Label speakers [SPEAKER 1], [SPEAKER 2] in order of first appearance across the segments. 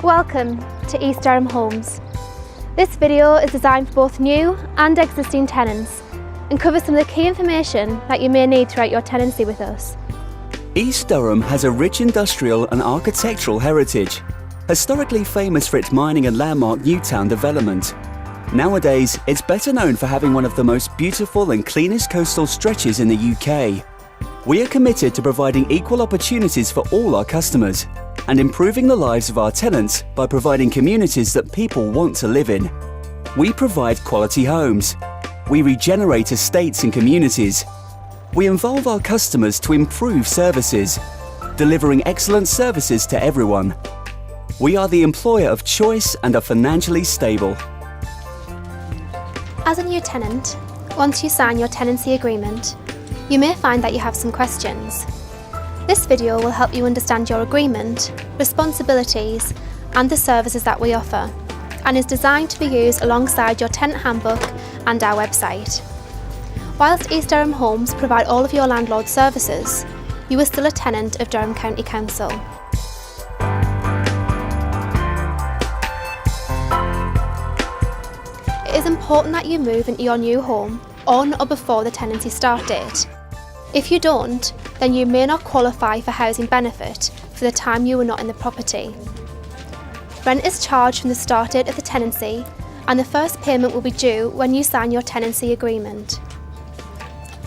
[SPEAKER 1] Welcome to East Durham Homes. This video is designed for both new and existing tenants and covers some of the key information that you may need throughout your tenancy with us.
[SPEAKER 2] East Durham has a rich industrial and architectural heritage, historically famous for its mining and landmark Newtown development. Nowadays, it's better known for having one of the most beautiful and cleanest coastal stretches in the UK. We are committed to providing equal opportunities for all our customers and improving the lives of our tenants by providing communities that people want to live in. We provide quality homes. We regenerate estates and communities. We involve our customers to improve services, delivering excellent services to everyone. We are the employer of choice and are financially stable.
[SPEAKER 1] As a new tenant, once you sign your tenancy agreement, you may find that you have some questions. This video will help you understand your agreement, responsibilities, and the services that we offer, and is designed to be used alongside your tenant handbook and our website. Whilst East Durham Homes provide all of your landlord services, you are still a tenant of Durham County Council. It is important that you move into your new home on or before the tenancy start date. If you don't, then you may not qualify for housing benefit for the time you were not in the property. Rent is charged from the start date of the tenancy, and the first payment will be due when you sign your tenancy agreement.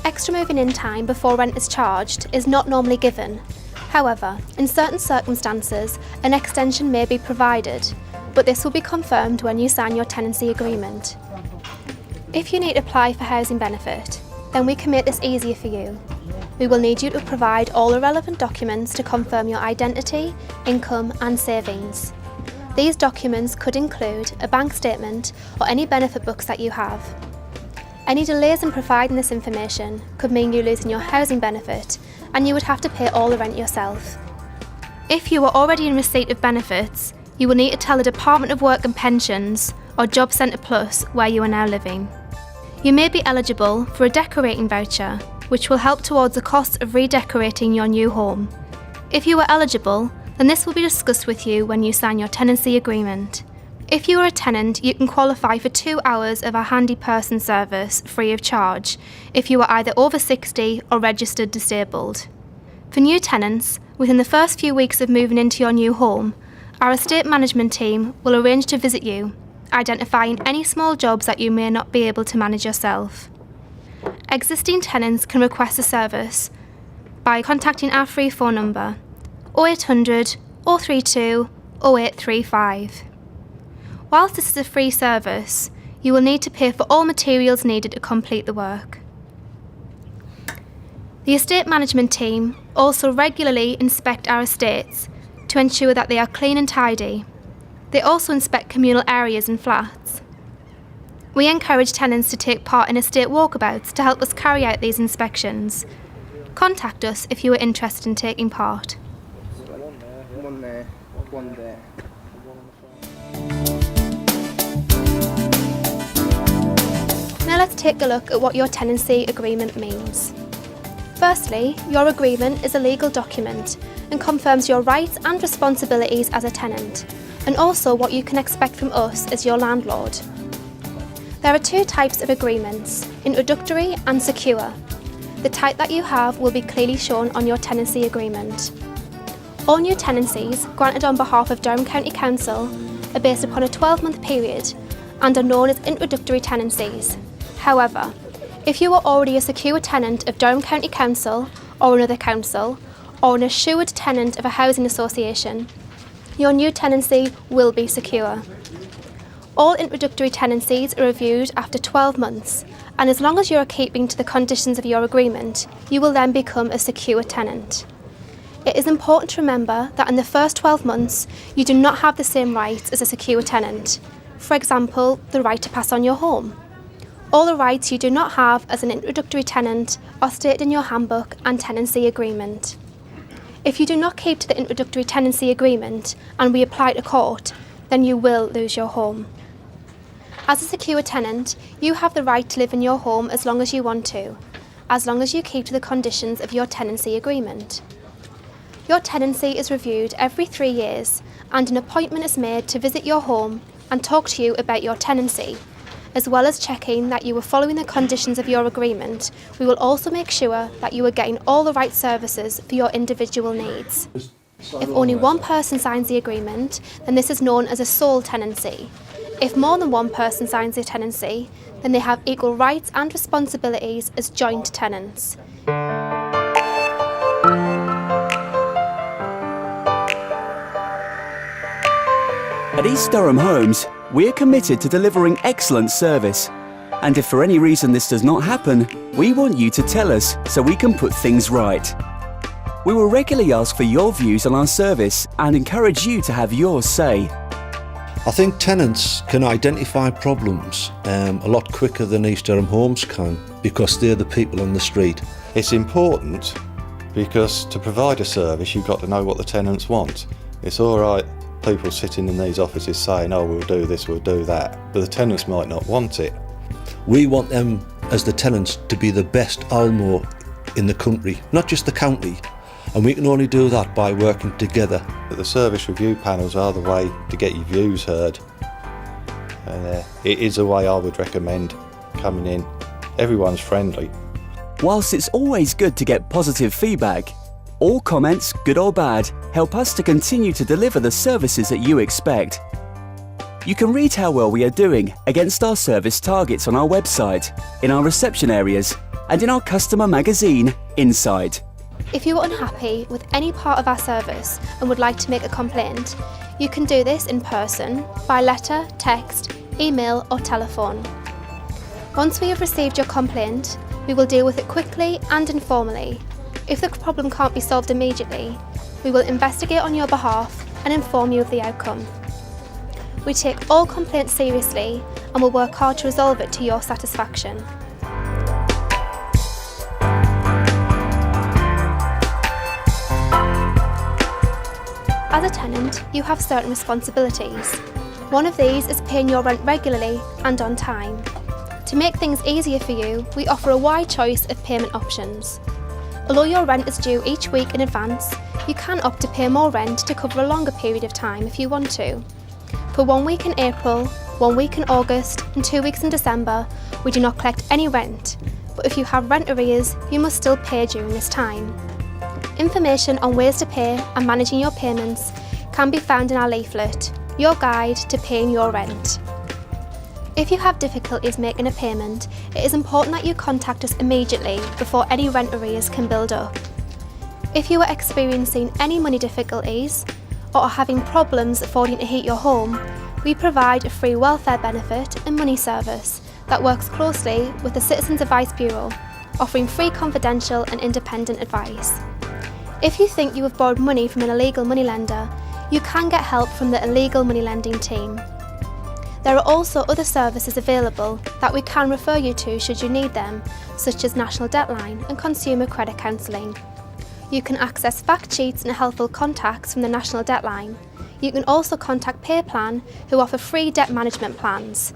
[SPEAKER 1] Extra moving in time before rent is charged is not normally given. However, in certain circumstances, an extension may be provided, but this will be confirmed when you sign your tenancy agreement. If you need to apply for housing benefit, then we can make this easier for you. We will need you to provide all the relevant documents to confirm your identity, income and savings. These documents could include a bank statement or any benefit books that you have. Any delays in providing this information could mean you losing your housing benefit and you would have to pay all the rent yourself. If you are already in receipt of benefits, you will need to tell the Department of Work and Pensions or Job Centre Plus where you are now living. You may be eligible for a decorating voucher, which will help towards the cost of redecorating your new home. If you are eligible, then this will be discussed with you when you sign your tenancy agreement. If you are a tenant, you can qualify for 2 hours of our handy person service free of charge if you are either over 60 or registered disabled. For new tenants, within the first few weeks of moving into your new home, our estate management team will arrange to visit you, identifying any small jobs that you may not be able to manage yourself. Existing tenants can request a service by contacting our free phone number 0800 032 0835. Whilst this is a free service, you will need to pay for all materials needed to complete the work. The estate management team also regularly inspect our estates to ensure that they are clean and tidy. They also inspect communal areas and flats. We encourage tenants to take part in estate walkabouts to help us carry out these inspections. Contact us if you are interested in taking part.
[SPEAKER 3] One there, one there.
[SPEAKER 1] Now let's take a look at what your tenancy agreement means. Firstly, your agreement is a legal document and confirms your rights and responsibilities as a tenant, and also what you can expect from us as your landlord. There are two types of agreements, introductory and secure. The type that you have will be clearly shown on your tenancy agreement. All new tenancies granted on behalf of Durham County Council are based upon a 12-month period and are known as introductory tenancies. However, if you are already a secure tenant of Durham County Council or another council, or an assured tenant of a housing association, your new tenancy will be secure. All introductory tenancies are reviewed after 12 months, and as long as you are keeping to the conditions of your agreement, you will then become a secure tenant. It is important to remember that in the first 12 months, you do not have the same rights as a secure tenant. For example, the right to pass on your home. All the rights you do not have as an introductory tenant are stated in your handbook and tenancy agreement. If you do not keep to the introductory tenancy agreement and we apply to court, then you will lose your home. As a secure tenant, you have the right to live in your home as long as you want to, as long as you keep to the conditions of your tenancy agreement. Your tenancy is reviewed every 3 years and an appointment is made to visit your home and talk to you about your tenancy. As well as checking that you are following the conditions of your agreement, we will also make sure that you are getting all the right services for your individual needs. If only one person signs the agreement, then this is known as a sole tenancy. If more than one person signs the tenancy, then they have equal rights and responsibilities as joint tenants.
[SPEAKER 2] At East Durham Homes, we're committed to delivering excellent service. And if for any reason this does not happen, we want you to tell us so we can put things right. We will regularly ask for your views on our service and encourage you to have your say.
[SPEAKER 4] I think tenants can identify problems a lot quicker than East Durham Homes can, because they're the people on the street.
[SPEAKER 5] It's important because to provide a service you've got to know what the tenants want. It's all right people sitting in these offices saying, oh, we'll do this, we'll do that, but the tenants might not want it.
[SPEAKER 4] We want them, as the tenants, to be the best Almo in the country, not just the county, and we can only do that by working together.
[SPEAKER 5] The service review panels are the way to get your views heard, and it is a way I would recommend coming in. Everyone's friendly.
[SPEAKER 2] Whilst it's always good to get positive feedback, all comments, good or bad, help us to continue to deliver the services that you expect. You can read how well we are doing against our service targets on our website, in our reception areas, and in our customer magazine, Inside.
[SPEAKER 1] If you are unhappy with any part of our service and would like to make a complaint, you can do this in person, by letter, text, email or telephone. Once we have received your complaint, we will deal with it quickly and informally. If the problem can't be solved immediately, we will investigate on your behalf and inform you of the outcome. We take all complaints seriously and will work hard to resolve it to your satisfaction. As a tenant, you have certain responsibilities. One of these is paying your rent regularly and on time. To make things easier for you, we offer a wide choice of payment options. Although your rent is due each week in advance, you can opt to pay more rent to cover a longer period of time if you want to. For 1 week in April, 1 week in August and 2 weeks in December, we do not collect any rent, but if you have rent arrears, you must still pay during this time. Information on ways to pay and managing your payments can be found in our leaflet, Your Guide to Paying Your Rent. If you have difficulties making a payment, it is important that you contact us immediately before any rent arrears can build up. If you are experiencing any money difficulties or are having problems affording to heat your home, we provide a free welfare benefit and money service that works closely with the Citizens Advice Bureau, offering free confidential and independent advice. If you think you have borrowed money from an illegal moneylender, you can get help from the illegal money lending team. There are also other services available that we can refer you to should you need them, such as National Debt Line and Consumer Credit Counselling. You can access fact sheets and helpful contacts from the National Debt Line. You can also contact PayPlan, who offer free debt management plans.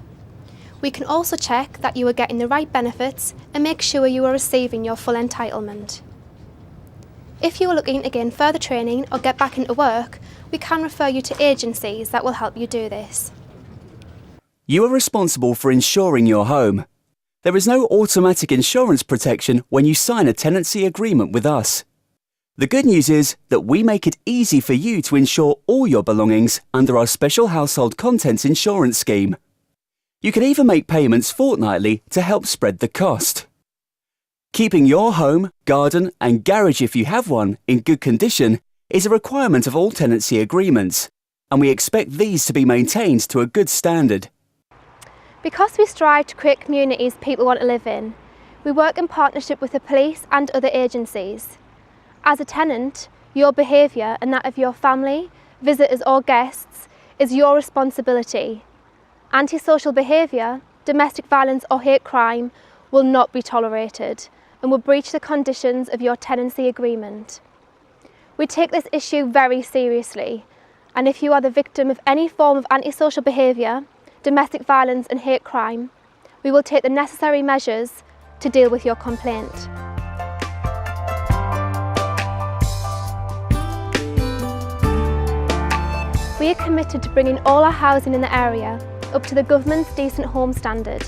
[SPEAKER 1] We can also check that you are getting the right benefits and make sure you are receiving your full entitlement. If you are looking to gain further training or get back into work, we can refer you to agencies that will help you do this.
[SPEAKER 2] You are responsible for insuring your home. There is no automatic insurance protection when you sign a tenancy agreement with us. The good news is that we make it easy for you to insure all your belongings under our special household contents insurance scheme. You can even make payments fortnightly to help spread the cost. Keeping your home, garden and garage, if you have one, in good condition is a requirement of all tenancy agreements, and we expect these to be maintained to a good standard.
[SPEAKER 1] Because we strive to create communities people want to live in, we work in partnership with the police and other agencies. As a tenant, your behaviour and that of your family, visitors or guests is your responsibility. Antisocial behaviour, domestic violence or hate crime will not be tolerated and will breach the conditions of your tenancy agreement. We take this issue very seriously, and if you are the victim of any form of antisocial behaviour, domestic violence and hate crime, we will take the necessary measures to deal with your complaint. We are committed to bringing all our housing in the area up to the government's Decent Home standard.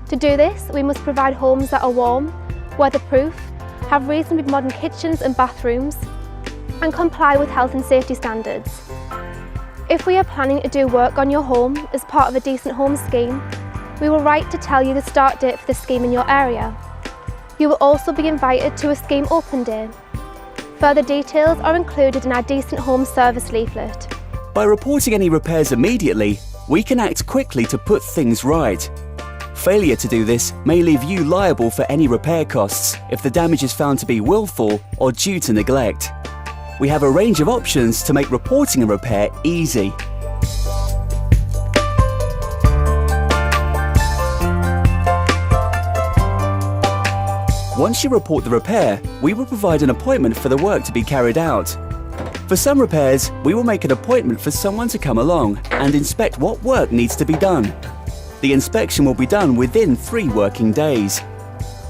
[SPEAKER 1] To do this, we must provide homes that are warm, weatherproof, have reasonably modern kitchens and bathrooms, and comply with health and safety standards. If we are planning to do work on your home as part of a Decent Home scheme, we will write to tell you the start date for the scheme in your area. You will also be invited to a scheme open day. Further details are included in our Decent Home service leaflet.
[SPEAKER 2] By reporting any repairs immediately, we can act quickly to put things right. Failure to do this may leave you liable for any repair costs if the damage is found to be willful or due to neglect. We have a range of options to make reporting a repair easy. Once you report the repair, we will provide an appointment for the work to be carried out. For some repairs, we will make an appointment for someone to come along and inspect what work needs to be done. The inspection will be done within 3 working days.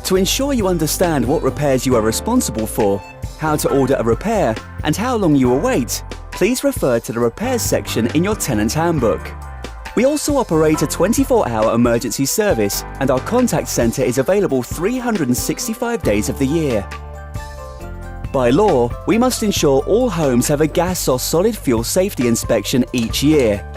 [SPEAKER 2] To ensure you understand what repairs you are responsible for, how to order a repair, and how long you will wait, please refer to the repairs section in your tenant handbook. We also operate a 24-hour emergency service, and our contact centre is available 365 days of the year. By law, we must ensure all homes have a gas or solid fuel safety inspection each year.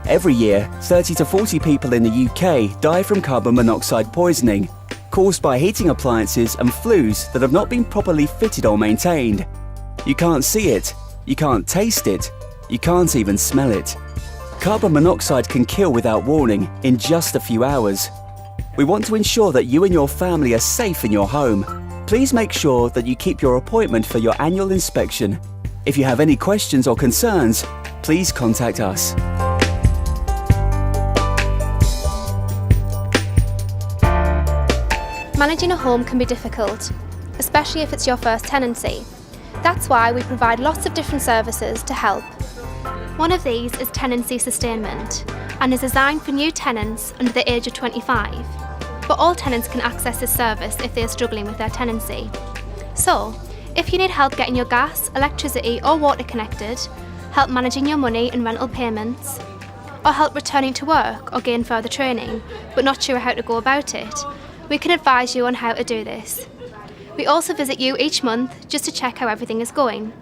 [SPEAKER 2] Every year, 30 to 40 people in the UK die from carbon monoxide poisoning, caused by heating appliances and flues that have not been properly fitted or maintained. You can't see it, you can't taste it, you can't even smell it. Carbon monoxide can kill without warning in just a few hours. We want to ensure that you and your family are safe in your home. Please make sure that you keep your appointment for your annual inspection. If you have any questions or concerns, please contact us.
[SPEAKER 1] Managing a home can be difficult, especially if it's your first tenancy. That's why we provide lots of different services to help. One of these is tenancy sustainment and is designed for new tenants under the age of 25. But all tenants can access this service if they are struggling with their tenancy. So, if you need help getting your gas, electricity or water connected, help managing your money and rental payments, or help returning to work or gain further training but not sure how to go about it, we can advise you on how to do this. We also visit you each month just to check how everything is going.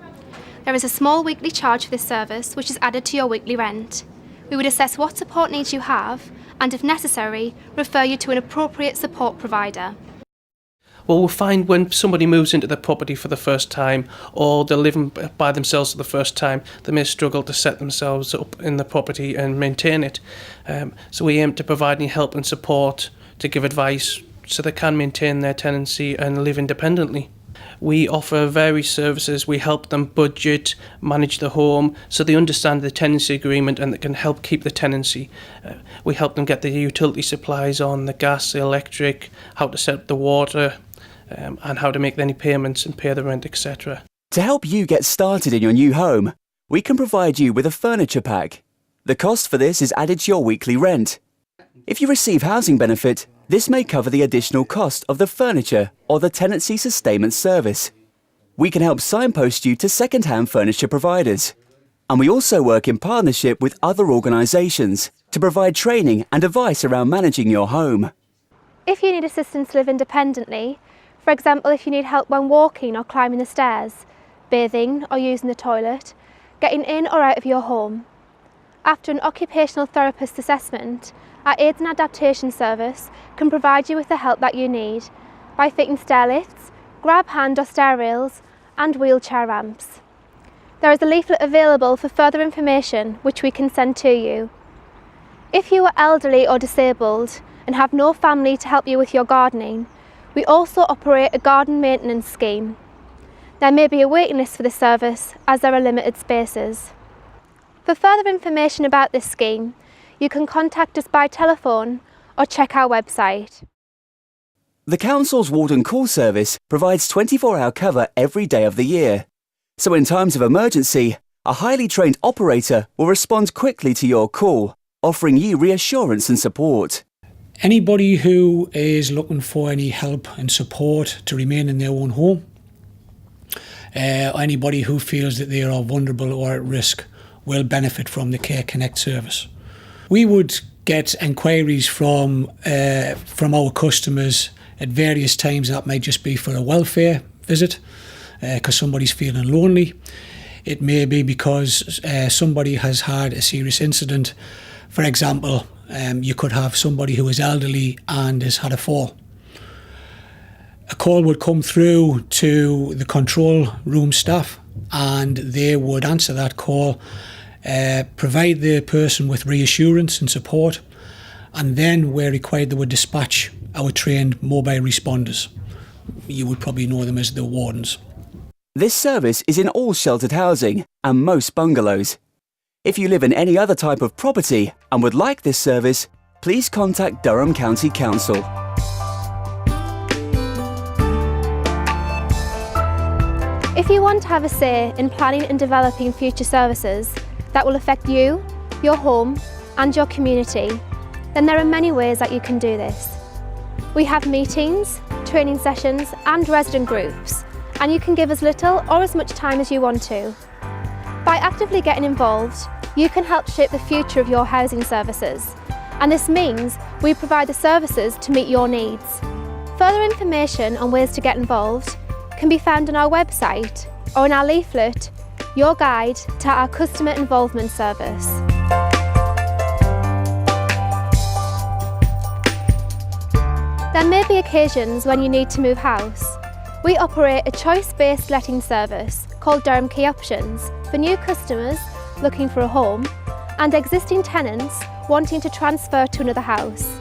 [SPEAKER 1] There is a small weekly charge for this service which is added to your weekly rent. We would assess what support needs you have and, if necessary, refer you to an appropriate support provider.
[SPEAKER 6] Well, we'll find when somebody moves into the property for the first time or they're living by themselves for the first time, they may struggle to set themselves up in the property and maintain it. So we aim to provide any help and support to give advice so they can maintain their tenancy and live independently. We offer various services. We help them budget, manage the home, so they understand the tenancy agreement and they can help keep the tenancy. We help them get the utility supplies on, the gas, the electric, how to set up the water, and how to make any payments and pay the rent, etc.
[SPEAKER 2] To help you get started in your new home, we can provide you with a furniture pack. The cost for this is added to your weekly rent. If you receive housing benefit, this may cover the additional cost of the furniture or the tenancy sustainment service. We can help signpost you to second-hand furniture providers. And we also work in partnership with other organisations to provide training and advice around managing your home.
[SPEAKER 1] If you need assistance to live independently, for example if you need help when walking or climbing the stairs, bathing or using the toilet, getting in or out of your home. After an occupational therapist assessment, our Aids and Adaptation service can provide you with the help that you need by fitting stair lifts, grab hand or stair rails and wheelchair ramps. There is a leaflet available for further information which we can send to you. If you are elderly or disabled and have no family to help you with your gardening, we also operate a garden maintenance scheme. There may be a waiting list for this service as there are limited spaces. For further information about this scheme, you can contact us by telephone or check our website.
[SPEAKER 2] The Council's Warden Call Service provides 24-hour cover every day of the year. So in times of emergency, a highly trained operator will respond quickly to your call, offering you reassurance and support.
[SPEAKER 7] Anybody who is looking for any help and support to remain in their own home, anybody who feels that they are vulnerable or at risk will benefit from the Care Connect service. We would get enquiries from our customers at various times. That might just be for a welfare visit because somebody's feeling lonely. It may be because somebody has had a serious incident. For example, you could have somebody who is elderly and has had a fall. A call would come through to the control room staff and they would answer that call, provide the person with reassurance and support, and then where required they would dispatch our trained mobile responders. You would probably know them as the wardens.
[SPEAKER 2] This service is in all sheltered housing and most bungalows. If you live in any other type of property and would like this service, please contact Durham County Council.
[SPEAKER 1] If you want to have a say in planning and developing future services that will affect you, your home and your community, then there are many ways that you can do this. We have meetings, training sessions and resident groups, and you can give as little or as much time as you want to. By actively getting involved, you can help shape the future of your housing services, and this means we provide the services to meet your needs. Further information on ways to get involved can be found on our website or in our leaflet, Your Guide to our Customer Involvement Service. There may be occasions when you need to move house. We operate a choice-based letting service called Durham Key Options for new customers looking for a home and existing tenants wanting to transfer to another house.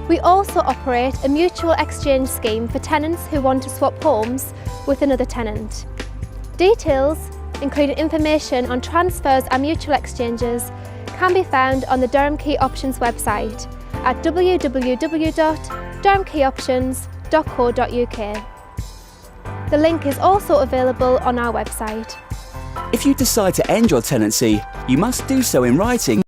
[SPEAKER 1] We also operate a mutual exchange scheme for tenants who want to swap homes with another tenant. Details, including information on transfers and mutual exchanges, can be found on the Durham Key Options website at www.durhamkeyoptions.co.uk. The link is also available on our website.
[SPEAKER 2] If you decide to end your tenancy, you must do so in writing